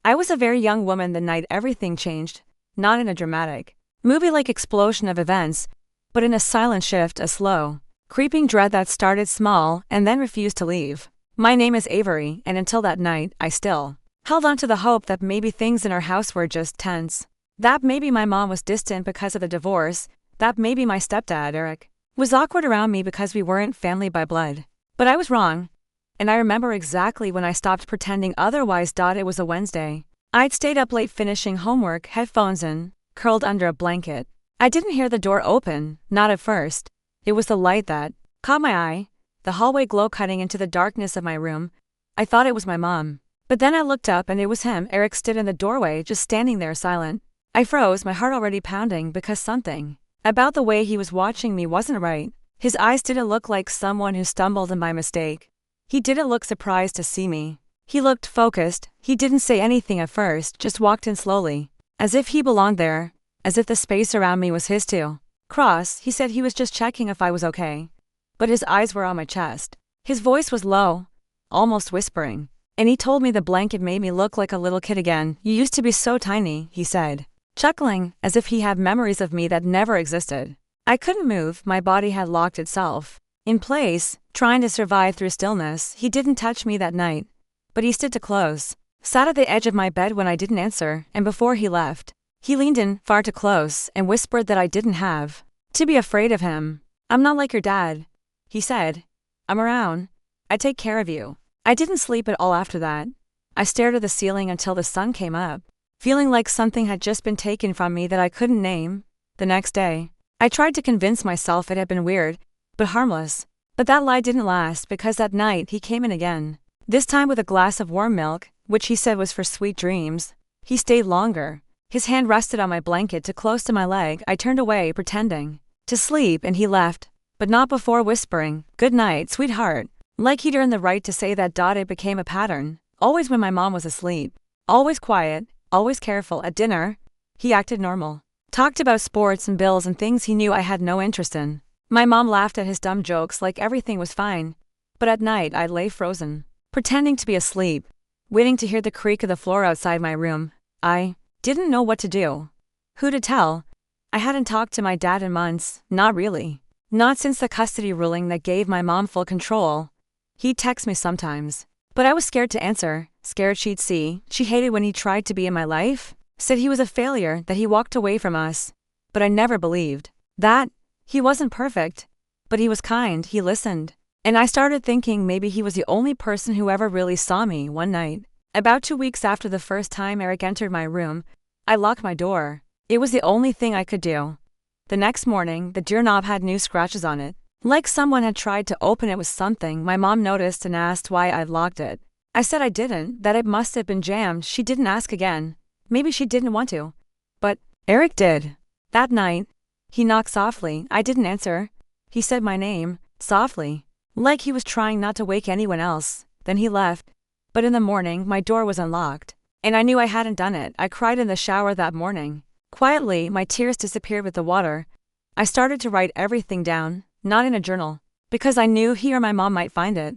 I was a very young woman the night everything changed, not in a dramatic, movie-like explosion of events, but in a silent shift, a slow, creeping dread that started small and then refused to leave. My name is Avery, and until that night, I still held on to the hope that maybe things in our house were just tense. That maybe my mom was distant because of the divorce, that maybe my stepdad, Eric, was awkward around me because we weren't family by blood. But I was wrong. And I remember exactly when I stopped pretending otherwise. It was a Wednesday. I'd stayed up late finishing homework, headphones in, curled under a blanket. I didn't hear the door open, not at first. It was the light that caught my eye, the hallway glow cutting into the darkness of my room. I thought it was my mom. But then I looked up and it was him. Eric stood in the doorway, just standing there silent. I froze, my heart already pounding because something about the way he was watching me wasn't right. His eyes didn't look like someone who stumbled in by mistake. He didn't look surprised to see me. He looked focused. He didn't say anything at first, just walked in slowly, as if he belonged there, as if the space around me was his too. Cross, he said he was just checking if I was okay. But his eyes were on my chest. His voice was low, almost whispering. And he told me the blanket made me look like a little kid again. You used to be so tiny, he said, chuckling, as if he had memories of me that never existed. I couldn't move, my body had locked itself in place, trying to survive through stillness. He didn't touch me that night, but he stood too close, sat at the edge of my bed when I didn't answer, and before he left, he leaned in, far too close, and whispered that I didn't have to be afraid of him. I'm not like your dad, he said. I'm around. I take care of you. I didn't sleep at all after that. I stared at the ceiling until the sun came up, feeling like something had just been taken from me that I couldn't name. The next day, I tried to convince myself it had been weird, but harmless. But that lie didn't last because that night he came in again. This time with a glass of warm milk, which he said was for sweet dreams. He stayed longer. His hand rested on my blanket too close to my leg. I turned away, pretending to sleep, and he left, but not before whispering, "Good night, sweetheart." Like he'd earned the right to say that. It became a pattern. Always when my mom was asleep. Always quiet, always careful. At dinner, he acted normal. Talked about sports and bills and things he knew I had no interest in. My mom laughed at his dumb jokes like everything was fine. But at night I'd lay frozen, pretending to be asleep, waiting to hear the creak of the floor outside my room. I didn't know what to do. Who to tell? I hadn't talked to my dad in months, not really. Not since the custody ruling that gave my mom full control. He'd text me sometimes, but I was scared to answer, scared she'd see. She hated when he tried to be in my life, said he was a failure, that he walked away from us. But I never believed that. He wasn't perfect, but he was kind, he listened. And I started thinking maybe he was the only person who ever really saw me. One night, about 2 weeks after the first time Eric entered my room, I locked my door. It was the only thing I could do. The next morning, the doorknob had new scratches on it. Like someone had tried to open it with something. My mom noticed and asked why I'd locked it. I said I didn't, that it must have been jammed. She didn't ask again. Maybe she didn't want to. But Eric did. That night, he knocked softly. I didn't answer. He said my name, softly, like he was trying not to wake anyone else. Then he left. But in the morning, my door was unlocked, and I knew I hadn't done it. I cried in the shower that morning. Quietly, my tears disappeared with the water. I started to write everything down. Not in a journal, because I knew he or my mom might find it,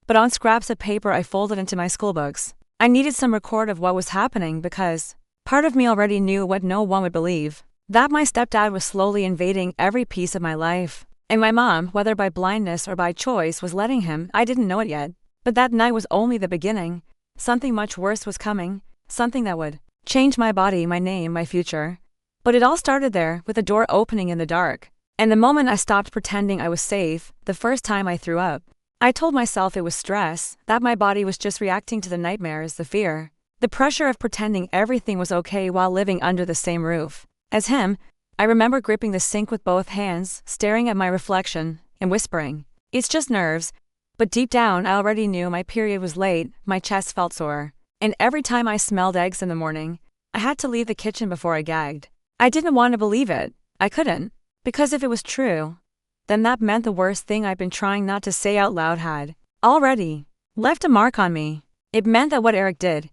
but on scraps of paper I folded into my school books. I needed some record of what was happening because part of me already knew what no one would believe, that my stepdad was slowly invading every piece of my life, and my mom, whether by blindness or by choice, was letting him. I didn't know it yet, but that night was only the beginning. Something much worse was coming, something that would change my body, my name, my future. But it all started there, with the door opening in the dark. And the moment I stopped pretending I was safe, the first time I threw up. I told myself it was stress, that my body was just reacting to the nightmares, the fear, the pressure of pretending everything was okay while living under the same roof as him. I remember gripping the sink with both hands, staring at my reflection, and whispering, "It's just nerves." But deep down I already knew my period was late. My chest felt sore, and every time I smelled eggs in the morning, I had to leave the kitchen before I gagged. I didn't want to believe it. I couldn't. Because if it was true, then that meant the worst thing I'd been trying not to say out loud had already left a mark on me. It meant that what Eric did,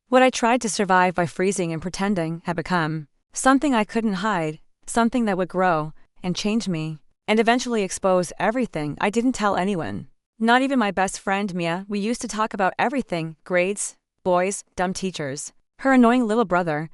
what I tried to survive by freezing and pretending, had become something I couldn't hide, something that would grow and change me, and eventually expose everything. I didn't tell anyone, not even my best friend Mia. We used to talk about everything: grades, boys, dumb teachers. her annoying little brother.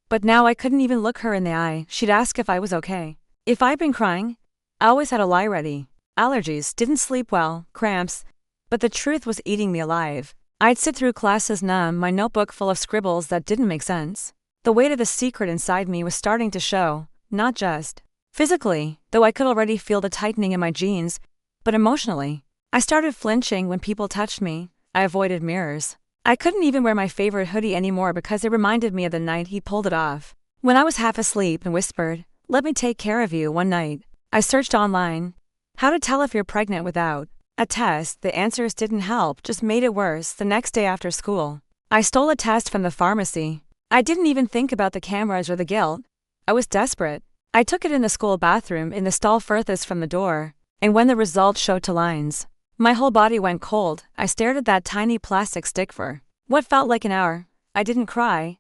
But now I couldn't even look her in the eye. She'd ask if I was okay. If I'd been crying, I always had a lie ready. Allergies, didn't sleep well, cramps. But the truth was eating me alive. I'd sit through classes numb, my notebook full of scribbles that didn't make sense. The weight of the secret inside me was starting to show, not just physically, though I could already feel the tightening in my jeans, but emotionally. I started flinching when people touched me. I avoided mirrors. I couldn't even wear my favorite hoodie anymore because it reminded me of the night he pulled it off. When I was half asleep and whispered, "Let me take care of you," one night. I searched online. How to tell if you're pregnant without a test. The answers didn't help, just made it worse. The next day after school, I stole a test from the pharmacy. I didn't even think about the cameras or the guilt. I was desperate. I took it in the school bathroom in the stall furthest from the door, and when the results showed 2 lines, my whole body went cold. I stared at that tiny plastic stick for what felt like an hour. I didn't cry.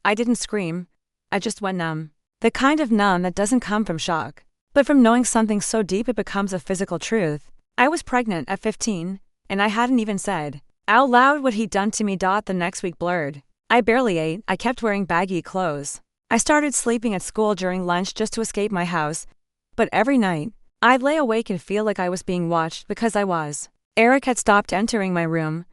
I didn't scream. I just went numb. The kind of numb that doesn't come from shock, but from knowing something so deep it becomes a physical truth. I was pregnant at 15, and I hadn't even said out loud what he'd done to me. The next week blurred. I barely ate. I kept wearing baggy clothes. I started sleeping at school during lunch just to escape my house. But every night, I'd lay awake and feel like I was being watched because I was. Eric had stopped entering my room,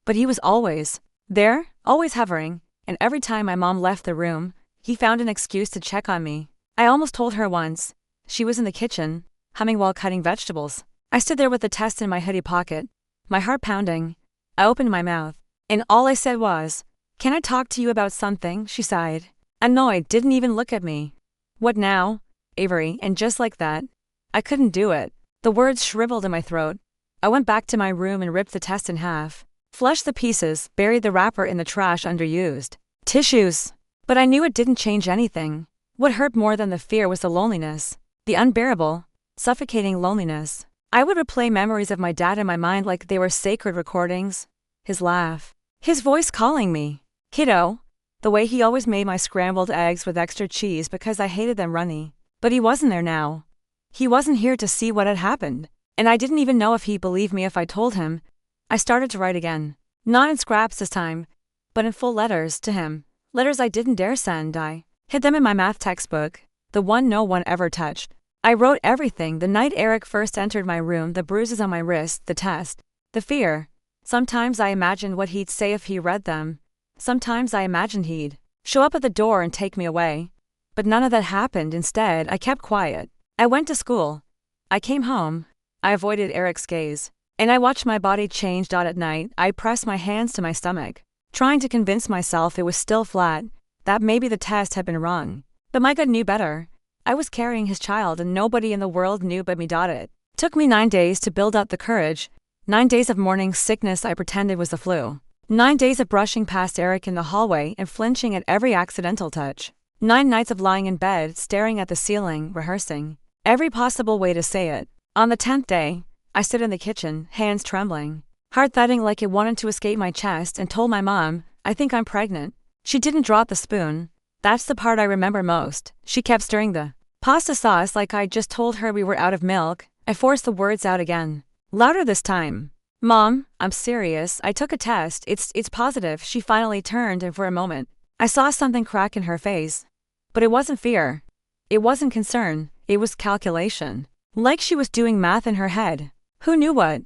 but he was always there, always hovering, and every time my mom left the room, he found an excuse to check on me. I almost told her once. She was in the kitchen, humming while cutting vegetables. I stood there with the test in my hoodie pocket, my heart pounding. I opened my mouth, and all I said was, "Can I talk to you about something?" She sighed. Annoyed, didn't even look at me. "What now, Avery?" And just like that, I couldn't do it. The words shriveled in my throat. I went back to my room and ripped the test in half, flushed the pieces, buried the wrapper in the trash under used tissues. But I knew it didn't change anything. What hurt more than the fear was the loneliness, the unbearable, suffocating loneliness. I would replay memories of my dad in my mind like they were sacred recordings. His laugh, his voice calling me, "Kiddo," the way he always made my scrambled eggs with extra cheese because I hated them runny. But he wasn't there now. He wasn't here to see what had happened. And I didn't even know if he'd believe me if I told him. I started to write again. Not in scraps this time, but in full letters to him. Letters I didn't dare send. I hid them in my math textbook, the one no one ever touched. I wrote everything: the night Eric first entered my room, the bruises on my wrist, the test, the fear. Sometimes I imagined what he'd say if he read them. Sometimes I imagined he'd show up at the door and take me away. But none of that happened. Instead, I kept quiet. I went to school. I came home. I avoided Eric's gaze. And I watched my body change. At night, I pressed my hands to my stomach, trying to convince myself it was still flat, that maybe the test had been wrong. But my gut knew better. I was carrying his child and nobody in the world knew but me. It took me 9 days to build up the courage. 9 days of morning sickness I pretended was the flu. 9 days of brushing past Eric in the hallway and flinching at every accidental touch. 9 nights of lying in bed, staring at the ceiling, rehearsing every possible way to say it. On the 10th day, I stood in the kitchen, hands trembling, heart thudding like it wanted to escape my chest, and told my mom, "I think I'm pregnant." She didn't drop the spoon. That's the part I remember most. She kept stirring the pasta sauce like I just told her we were out of milk. I forced the words out again, louder this time. "Mom, I'm serious. I took a test. It's positive." She finally turned, and for a moment, I saw something crack in her face. But it wasn't fear. It wasn't concern. It was calculation. Like she was doing math in her head. Who knew what?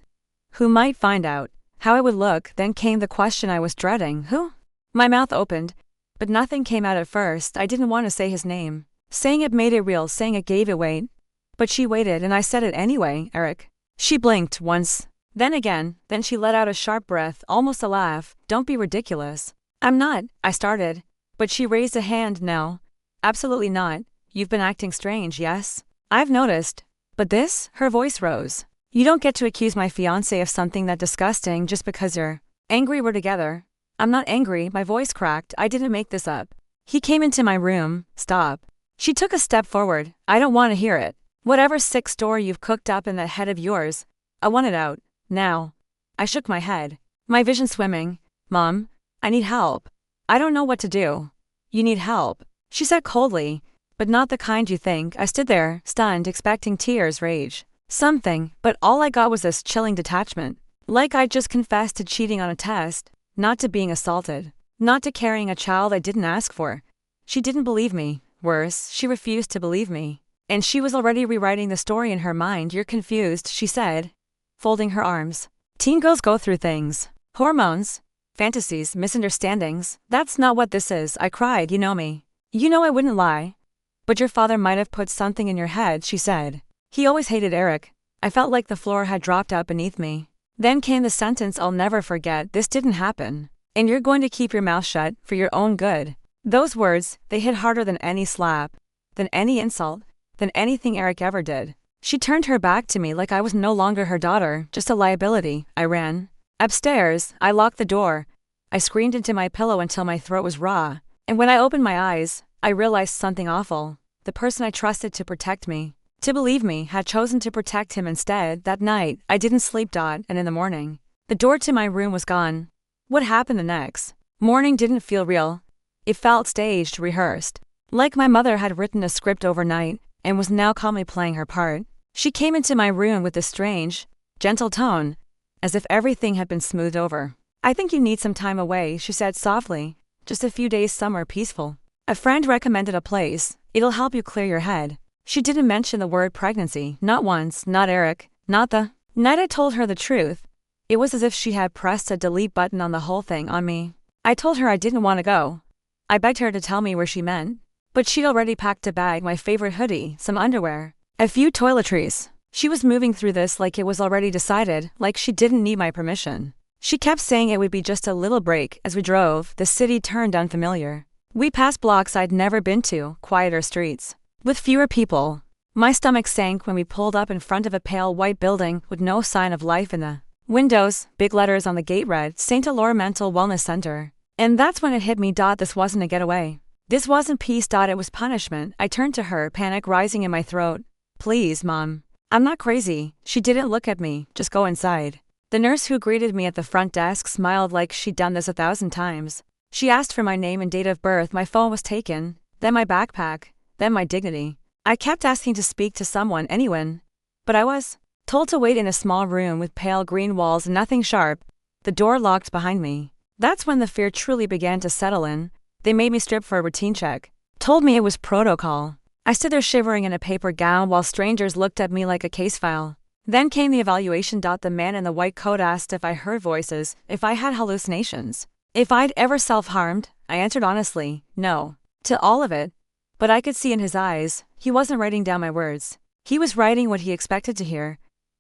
Who might find out? How I would look? Then came the question I was dreading. Who? My mouth opened, but nothing came out at first. I didn't want to say his name. Saying it made it real, saying it gave it weight. But she waited and I said it anyway, "Eric." She blinked once, then again, then she let out a sharp breath, almost a laugh. "Don't be ridiculous." "I'm not," I started. But she raised a hand. "No. Absolutely not. You've been acting strange, yes? I've noticed. But this?" Her voice rose. "You don't get to accuse my fiancé of something that disgusting just because you're angry we're together." "I'm not angry," my voice cracked. "I didn't make this up." He came into my room. "Stop." She took a step forward. "I don't want to hear it. Whatever sick story you've cooked up in that head of yours, I want it out. Now." I shook my head, my vision swimming. "Mom, I need help. I don't know what to do." "You need help," she said coldly, "but not the kind you think." I stood there, stunned, expecting tears, rage, something, but all I got was this chilling detachment. Like I'd just confessed to cheating on a test, not to being assaulted. Not to carrying a child I didn't ask for. She didn't believe me. Worse, she refused to believe me. And she was already rewriting the story in her mind. You're confused, she said, folding her arms. Teen girls go through things. Hormones, fantasies, misunderstandings. That's not what this is, I cried. You know me. You know I wouldn't lie. But your father might have put something in your head, she said. He always hated Eric. I felt like the floor had dropped out beneath me. Then came the sentence I'll never forget. This didn't happen. And you're going to keep your mouth shut for your own good. Those words, they hit harder than any slap, than any insult, than anything Eric ever did. She turned her back to me like I was no longer her daughter, just a liability. I ran upstairs. I locked the door. I screamed into my pillow until my throat was raw. And when I opened my eyes, I realized something awful. The person I trusted to protect me, to believe me, had chosen to protect him instead. That night, I didn't sleep. And in the morning, the door to my room was gone. What happened the next morning didn't feel real. It felt staged, rehearsed. Like my mother had written a script overnight and was now calmly playing her part. She came into my room with a strange, gentle tone, as if everything had been smoothed over. I think you need some time away, she said softly. Just a few days somewhere peaceful. A friend recommended a place. It'll help you clear your head. She didn't mention the word pregnancy, not once, not Eric, not the night I told her the truth. It was as if she had pressed a delete button on the whole thing on me. I told her I didn't want to go. I begged her to tell me where she meant. But she'd already packed a bag, my favorite hoodie, some underwear, a few toiletries. She was moving through this like it was already decided, like she didn't need my permission. She kept saying it would be just a little break. As we drove, the city turned unfamiliar. We passed blocks I'd never been to, quieter streets, with fewer people. My stomach sank when we pulled up in front of a pale white building with no sign of life in the windows. Big letters on the gate read, St. Elora Mental Wellness Center. And that's when it hit me. This wasn't a getaway. This wasn't peace. It was punishment. I turned to her, panic rising in my throat. Please, Mom. I'm not crazy. She didn't look at me. Just go inside. The nurse who greeted me at the front desk smiled like she'd done this 1,000 times. She asked for my name and date of birth. My phone was taken, then my backpack, then my dignity. I kept asking to speak to someone, anyone. But I was told to wait in a small room with pale green walls and nothing sharp. The door locked behind me. That's when the fear truly began to settle in. They made me strip for a routine check. Told me it was protocol. I stood there shivering in a paper gown while strangers looked at me like a case file. Then came the evaluation. The man in the white coat asked if I heard voices, if I had hallucinations, if I'd ever self-harmed. I answered honestly, no, to all of it. But I could see in his eyes, he wasn't writing down my words. He was writing what he expected to hear.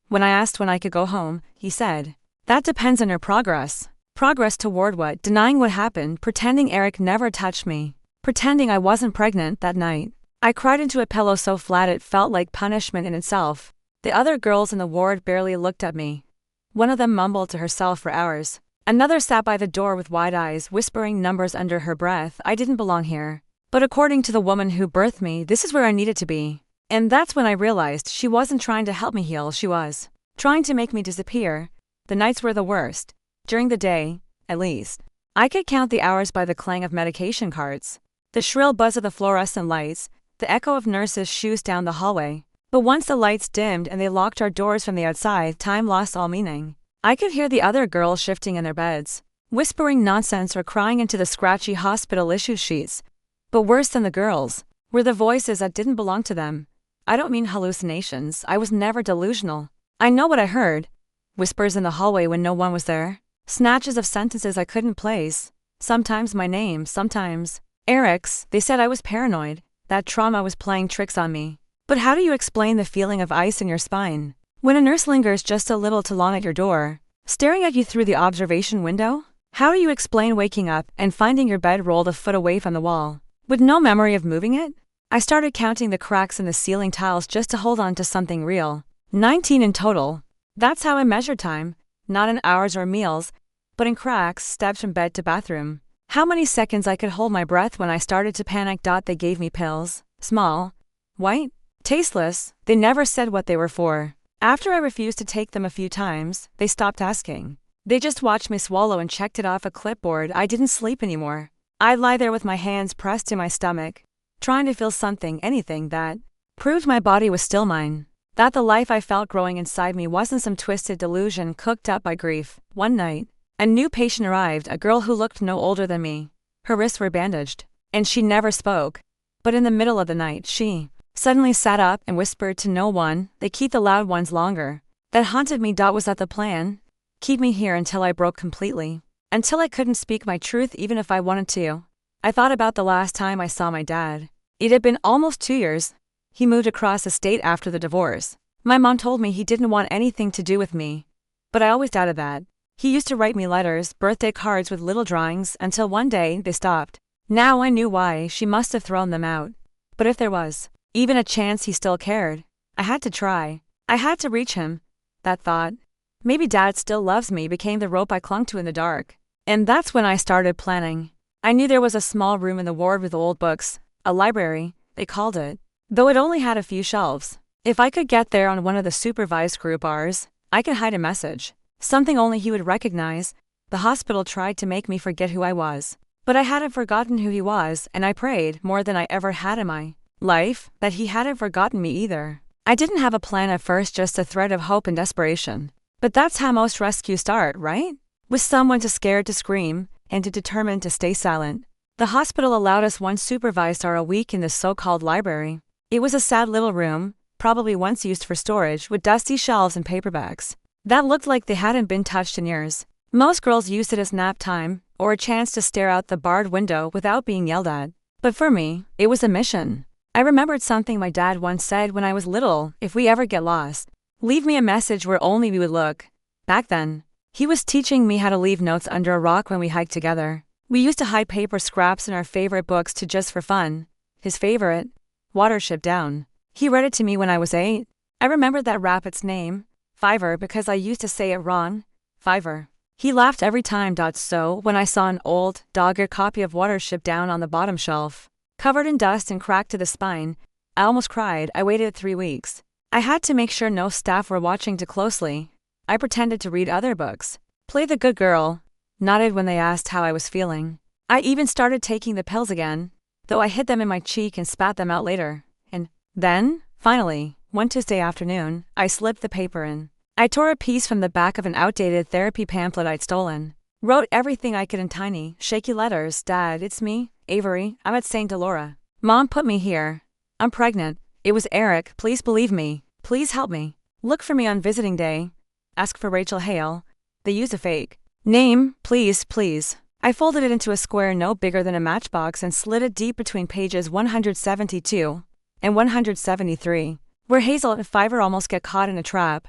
When I asked when I could go home, he said, that depends on your progress. Progress toward what? Denying what happened, pretending Eric never touched me, pretending I wasn't pregnant that night. I cried into a pillow so flat it felt like punishment in itself. The other girls in the ward barely looked at me. One of them mumbled to herself for hours. Another sat by the door with wide eyes, whispering numbers under her breath. I didn't belong here. But according to the woman who birthed me, this is where I needed to be. And that's when I realized she wasn't trying to help me heal. She was trying to make me disappear. The nights were the worst. During the day, at least, I could count the hours by the clang of medication carts, the shrill buzz of the fluorescent lights, the echo of nurses' shoes down the hallway. But once the lights dimmed and they locked our doors from the outside, time lost all meaning. I could hear the other girls shifting in their beds, whispering nonsense or crying into the scratchy hospital issue sheets. But worse than the girls were the voices that didn't belong to them. I don't mean hallucinations. I was never delusional. I know what I heard. Whispers in the hallway when no one was there. Snatches of sentences I couldn't place. Sometimes my name, sometimes Eric's. They said I was paranoid, that trauma was playing tricks on me. But how do you explain the feeling of ice in your spine when a nurse lingers just a little too long at your door, staring at you through the observation window? How do you explain waking up and finding your bed rolled a foot away from the wall, with no memory of moving it? I started counting the cracks in the ceiling tiles just to hold on to something real. 19 in total. That's how I measured time, not in hours or meals, but in cracks, steps from bed to bathroom. How many seconds I could hold my breath when I started to panic. They gave me pills, small, white, tasteless. They never said what they were for. After I refused to take them a few times, they stopped asking. They just watched me swallow and checked it off a clipboard. I didn't sleep anymore. I'd lie there with my hands pressed to my stomach, trying to feel something, anything that proved my body was still mine. That the life I felt growing inside me wasn't some twisted delusion cooked up by grief. One night, A new patient arrived, a girl who looked no older than me. Her wrists were bandaged, and she never spoke. But in the middle of the night, she suddenly sat up and whispered to no one, "They keep the loud ones longer." That haunted me. Was that the plan? Keep me here until I broke completely. Until I couldn't speak my truth even if I wanted to. I thought about the last time I saw my dad. It had been almost 2 years. He moved across the state after the divorce. My mom told me he didn't want anything to do with me. But I always doubted that. He used to write me letters, birthday cards with little drawings, until one day they stopped. Now I knew why. She must have thrown them out. But if there was even a chance he still cared, I had to try. I had to reach him. That thought, maybe Dad still loves me, became the rope I clung to in the dark. And that's when I started planning. I knew there was a small room in the ward with old books, a library, they called it, though it only had a few shelves. If I could get there on one of the supervised group hours, I could hide a message. Something only he would recognize. The hospital tried to make me forget who I was. But I hadn't forgotten who he was, and I prayed, more than I ever had in my life, that he hadn't forgotten me either. I didn't have a plan at first, just a thread of hope and desperation. But that's how most rescues start, right? With someone too scared to scream, and too determined to stay silent. The hospital allowed us one supervised hour a week in this so-called library. It was a sad little room, probably once used for storage, with dusty shelves and paperbacks that looked like they hadn't been touched in years. Most girls used it as nap time, or a chance to stare out the barred window without being yelled at. But for me, it was a mission. I remembered something my dad once said when I was little: "If we ever get lost, leave me a message where only we would look." Back then, he was teaching me how to leave notes under a rock when we hiked together. We used to hide paper scraps in our favorite books too, just for fun. His favorite, Watership Down. He read it to me when I was 8. I remembered that rabbit's name, Fiver, because I used to say it wrong, Fiver. He laughed every time. So, when I saw an old, dog-eared copy of Watership Down on the bottom shelf, covered in dust and cracked to the spine, I almost cried. I waited 3 weeks. I had to make sure no staff were watching too closely. I pretended to read other books, played the good girl, nodded when they asked how I was feeling. I even started taking the pills again, though I hid them in my cheek and spat them out later. And then, finally, one Tuesday afternoon, I slipped the paper in. I tore a piece from the back of an outdated therapy pamphlet I'd stolen. Wrote everything I could in tiny, shaky letters: "Dad, it's me, Avery. I'm at St. Delora. Mom put me here. I'm pregnant. It was Eric. Please believe me. Please help me. Look for me on visiting day. Ask for Rachel Hale." They used a fake name. Please, please. I folded it into a square no bigger than a matchbox and slid it deep between pages 172 and 173, where Hazel and Fiver almost get caught in a trap.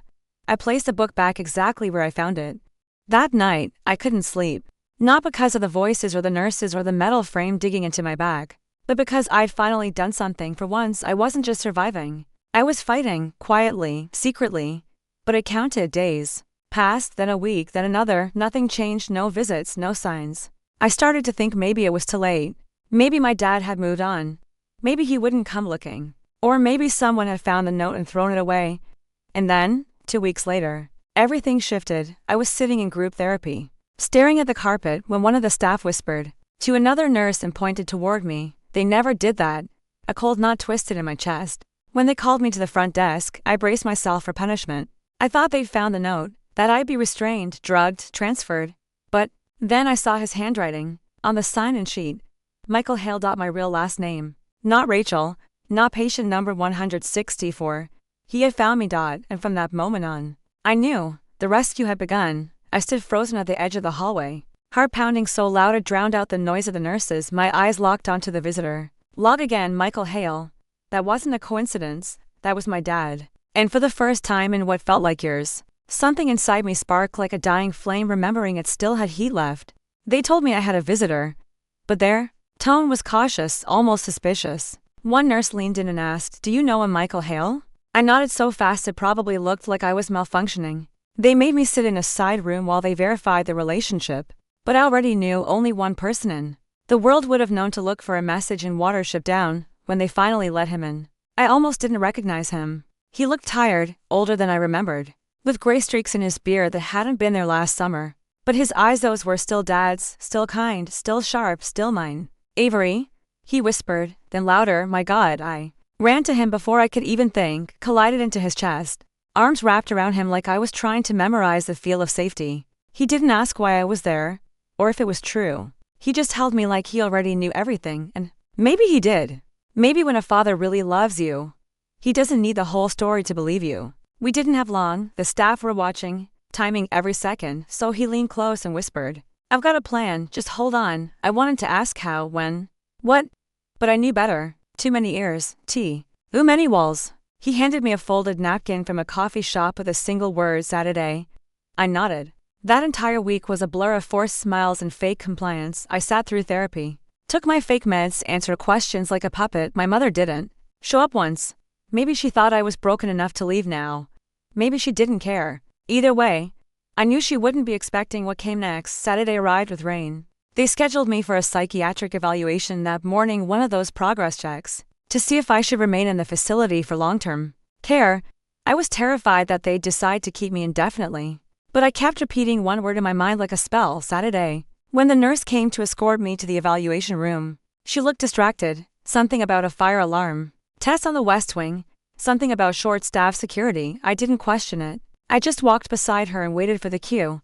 I placed the book back exactly where I found it. That night, I couldn't sleep. Not because of the voices or the nurses or the metal frame digging into my back, but because I'd finally done something. For once, I wasn't just surviving. I was fighting, quietly, secretly. But it counted. Days passed, then a week, then another. Nothing changed. No visits, no signs. I started to think maybe it was too late. Maybe my dad had moved on. Maybe he wouldn't come looking. Or maybe someone had found the note and thrown it away. And then, 2 weeks later, everything shifted. I was sitting in group therapy, staring at the carpet, when one of the staff whispered to another nurse and pointed toward me. They never did that. A cold knot twisted in my chest. When they called me to the front desk, I braced myself for punishment. I thought they'd found the note, that I'd be restrained, drugged, transferred. But then I saw his handwriting on the sign-in sheet. Michael Hale. My real last name. Not Rachel, not patient number 164. He had found me. And from that moment on, I knew the rescue had begun. I stood frozen at the edge of the hallway, heart pounding so loud it drowned out the noise of the nurses. My eyes locked onto the visitor log again. Michael Hale. That wasn't a coincidence. That was my dad. And for the first time in what felt like years, something inside me sparked like a dying flame, remembering it still had heat left. They told me I had a visitor, but their tone was cautious, almost suspicious. One nurse leaned in and asked, "Do you know a Michael Hale?" I nodded so fast it probably looked like I was malfunctioning. They made me sit in a side room while they verified the relationship, but I already knew only one person in the world would have known to look for a message in Watership Down. When they finally let him in, I almost didn't recognize him. He looked tired, older than I remembered, with gray streaks in his beard that hadn't been there last summer. But his eyes, those were still Dad's, still kind, still sharp, still mine. "Avery," he whispered, then louder. My God, I ran to him before I could even think, collided into his chest, arms wrapped around him like I was trying to memorize the feel of safety. He didn't ask why I was there, or if it was true. He just held me like he already knew everything, and maybe he did. Maybe when a father really loves you, he doesn't need the whole story to believe you. We didn't have long, the staff were watching, timing every second, so he leaned close and whispered, "I've got a plan, just hold on." I wanted to ask how, when, what, but I knew better. Too many ears, too many walls. He handed me a folded napkin from a coffee shop with a single word, Saturday. I nodded. That entire week was a blur of forced smiles and fake compliance. I sat through therapy, took my fake meds, answered questions like a puppet. My mother didn't show up once. Maybe she thought I was broken enough to leave now. Maybe she didn't care. Either way, I knew she wouldn't be expecting what came next. Saturday arrived with rain. They scheduled me for a psychiatric evaluation that morning, one of those progress checks, to see if I should remain in the facility for long-term care. I was terrified that they'd decide to keep me indefinitely, but I kept repeating one word in my mind like a spell, Saturday. When the nurse came to escort me to the evaluation room, she looked distracted. Something about a fire alarm test on the West Wing, something about short-staffed security. I didn't question it. I just walked beside her and waited for the cue.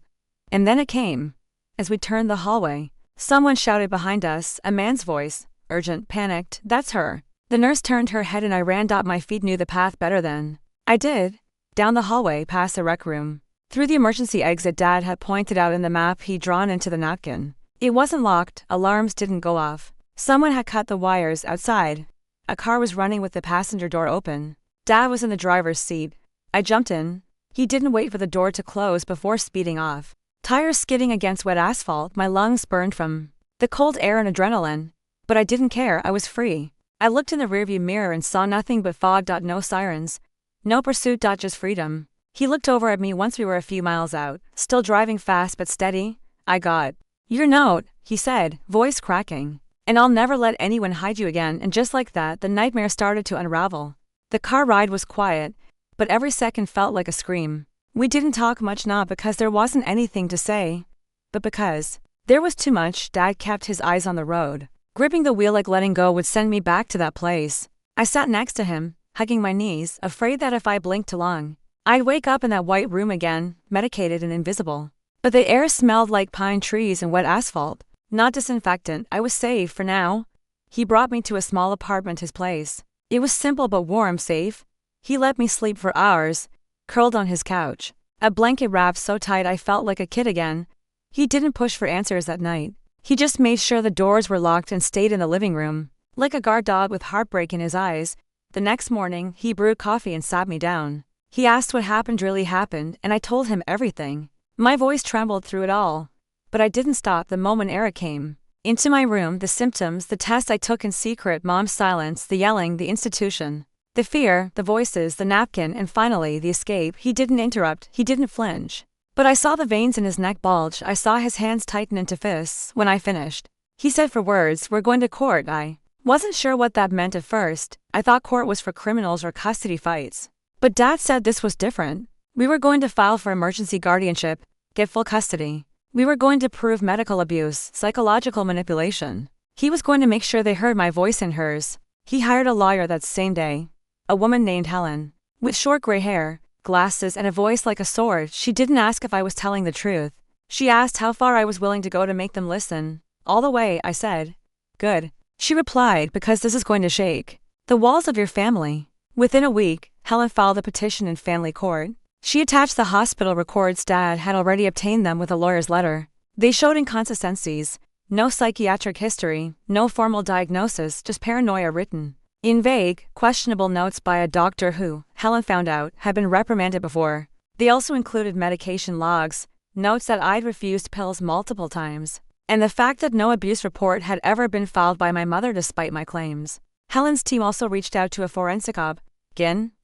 And then it came. As we turned the hallway, someone shouted behind us, a man's voice, urgent, panicked, "That's her." The nurse turned her head and I ran up. My feet knew the path better than I did. Down the hallway, past the rec room, through the emergency exit Dad had pointed out in the map he'd drawn into the napkin. It wasn't locked, alarms didn't go off. Someone had cut the wires outside. A car was running with the passenger door open. Dad was in the driver's seat. I jumped in. He didn't wait for the door to close before speeding off. Tires skidding against wet asphalt, my lungs burned from the cold air and adrenaline. But I didn't care, I was free. I looked in the rearview mirror and saw nothing but fog. No sirens, no pursuit. Just freedom. He looked over at me once we were a few miles out, still driving fast but steady. "I got your note," he said, voice cracking. "And I'll never let anyone hide you again." And just like that, the nightmare started to unravel. The car ride was quiet, but every second felt like a scream. We didn't talk much, not because there wasn't anything to say, but because there was too much. Dad kept his eyes on the road, gripping the wheel like letting go would send me back to that place. I sat next to him, hugging my knees, afraid that if I blinked too long, I'd wake up in that white room again, medicated and invisible. But the air smelled like pine trees and wet asphalt, not disinfectant. I was safe for now. He brought me to a small apartment, his place. It was simple but warm, safe. He let me sleep for hours, curled on his couch, a blanket wrapped so tight I felt like a kid again. He didn't push for answers that night. He just made sure the doors were locked and stayed in the living room, like a guard dog with heartbreak in his eyes. The next morning, he brewed coffee and sat me down. He asked what happened really happened, and I told him everything. My voice trembled through it all. But I didn't stop the moment Eric came into my room. The symptoms, the test I took in secret, Mom's silence, the yelling, the institution, the fear, the voices, the napkin, and finally the escape. He didn't interrupt, he didn't flinch. But I saw the veins in his neck bulge. I saw his hands tighten into fists. When I finished, he said 4 words, "We're going to court." I wasn't sure what that meant at first. I thought court was for criminals or custody fights. But Dad said this was different. We were going to file for emergency guardianship, get full custody. We were going to prove medical abuse, psychological manipulation. He was going to make sure they heard my voice and hers. He hired a lawyer that same day, a woman named Helen, with short gray hair, glasses, and a voice like a sword. She didn't ask if I was telling the truth. She asked how far I was willing to go to make them listen. "All the way," I said. "Good," she replied, "because this is going to shake the walls of your family." Within a week, Helen filed a petition in family court. She attached the hospital records. Dad had already obtained them with a lawyer's letter. They showed inconsistencies, no psychiatric history, no formal diagnosis, just paranoia written in vague, questionable notes by a doctor who, Helen found out, had been reprimanded before. They also included medication logs, notes that I'd refused pills multiple times, and the fact that no abuse report had ever been filed by my mother despite my claims. Helen's team also reached out to a forensic ob.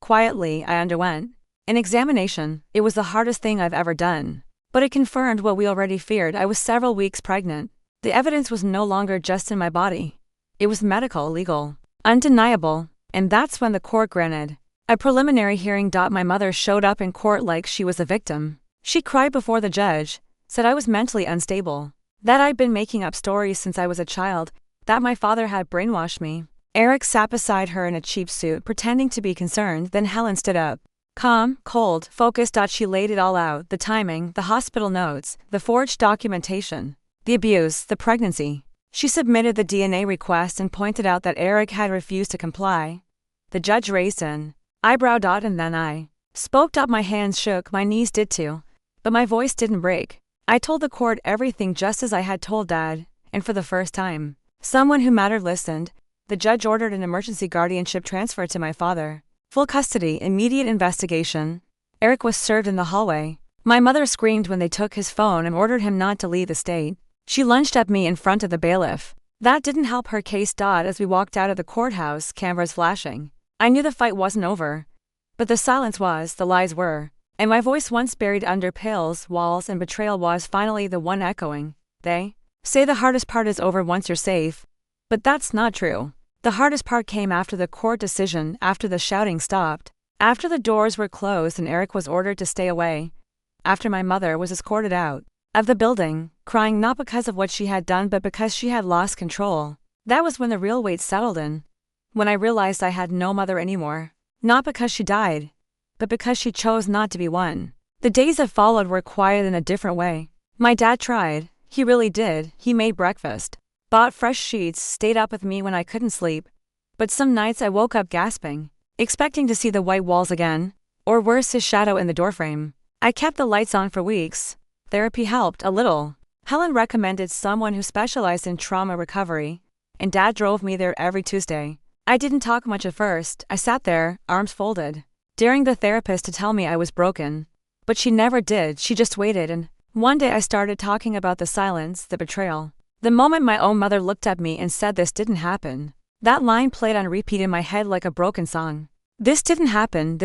Quietly, I underwent an examination. It was the hardest thing I've ever done, but it confirmed what we already feared. I was several weeks pregnant. The evidence was no longer just in my body. It was medical, legal, undeniable, and that's when the court granted a preliminary hearing. My mother showed up in court like she was a victim. She cried before the judge, said I was mentally unstable, that I'd been making up stories since I was a child, that my father had brainwashed me. Eric sat beside her in a cheap suit, pretending to be concerned. Then Helen stood up. Calm, cold, focused. She laid it all out: the timing, the hospital notes, the forged documentation, the abuse, the pregnancy. She submitted the DNA request and pointed out that Eric had refused to comply. The judge raised an eyebrow. And then I spoke up. My hands shook, my knees did too, but my voice didn't break. I told the court everything just as I had told Dad, and for the first time, someone who mattered listened. The judge ordered an emergency guardianship transfer to my father. Full custody, immediate investigation. Eric was served in the hallway. My mother screamed when they took his phone and ordered him not to leave the state. She lunged at me in front of the bailiff. That didn't help her case. As we walked out of the courthouse, cameras flashing, I knew the fight wasn't over. But the silence was, the lies were, and my voice, once buried under pills, walls, and betrayal, was finally the one echoing. They say the hardest part is over once you're safe. But that's not true. The hardest part came after the court decision, after the shouting stopped, after the doors were closed and Eric was ordered to stay away, after my mother was escorted out of the building, crying not because of what she had done but because she had lost control. That was when the real weight settled in. When I realized I had no mother anymore. Not because she died, but because she chose not to be one. The days that followed were quiet in a different way. My dad tried. He really did. He made breakfast, bought fresh sheets, stayed up with me when I couldn't sleep. But some nights I woke up gasping, expecting to see the white walls again, or worse, his shadow in the doorframe. I kept the lights on for weeks. Therapy helped a little. Helen recommended someone who specialized in trauma recovery, and Dad drove me there every Tuesday. I didn't talk much at first. I sat there, arms folded, daring the therapist to tell me I was broken. But she never did. She just waited, and one day I started talking about the silence, the betrayal. The moment my own mother looked at me and said, "This didn't happen." That line played on repeat in my head like a broken song. This didn't happen,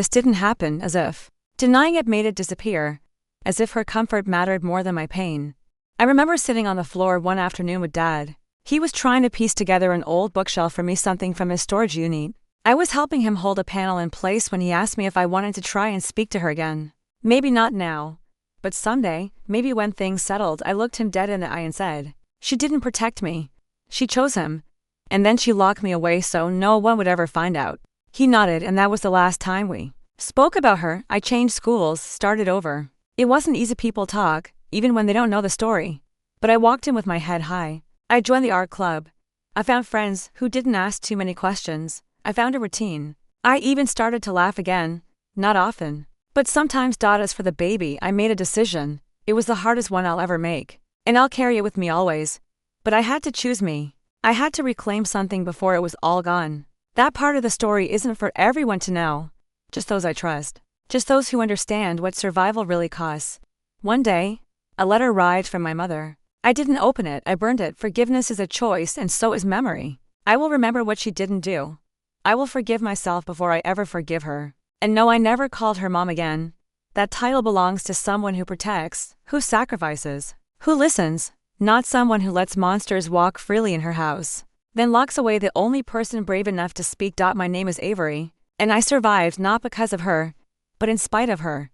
as if denying it made it disappear, as if her comfort mattered more than my pain. I remember sitting on the floor one afternoon with Dad. He was trying to piece together an old bookshelf for me, something from his storage unit. I was helping him hold a panel in place when he asked me if I wanted to try and speak to her again. Maybe not now, but someday, maybe when things settled. I looked him dead in the eye and said, "She didn't protect me. She chose him. And then she locked me away so no one would ever find out." He nodded, and that was the last time we spoke about her. I changed schools, started over. It wasn't easy. People talk, even when they don't know the story. But I walked in with my head high. I joined the art club. I found friends who didn't ask too many questions. I found a routine. I even started to laugh again. Not often, but sometimes. As for the baby, I made a decision. It was the hardest one I'll ever make, and I'll carry it with me always. But I had to choose me. I had to reclaim something before it was all gone. That part of the story isn't for everyone to know. Just those I trust. Just those who understand what survival really costs. One day, a letter arrived from my mother. I didn't open it. I burned it. Forgiveness is a choice, and so is memory. I will remember what she didn't do. I will forgive myself before I ever forgive her. And no, I never called her mom again. That title belongs to someone who protects, who sacrifices, who listens, not someone who lets monsters walk freely in her house, then locks away the only person brave enough to speak. My name is Avery, and I survived not because of her, but in spite of her.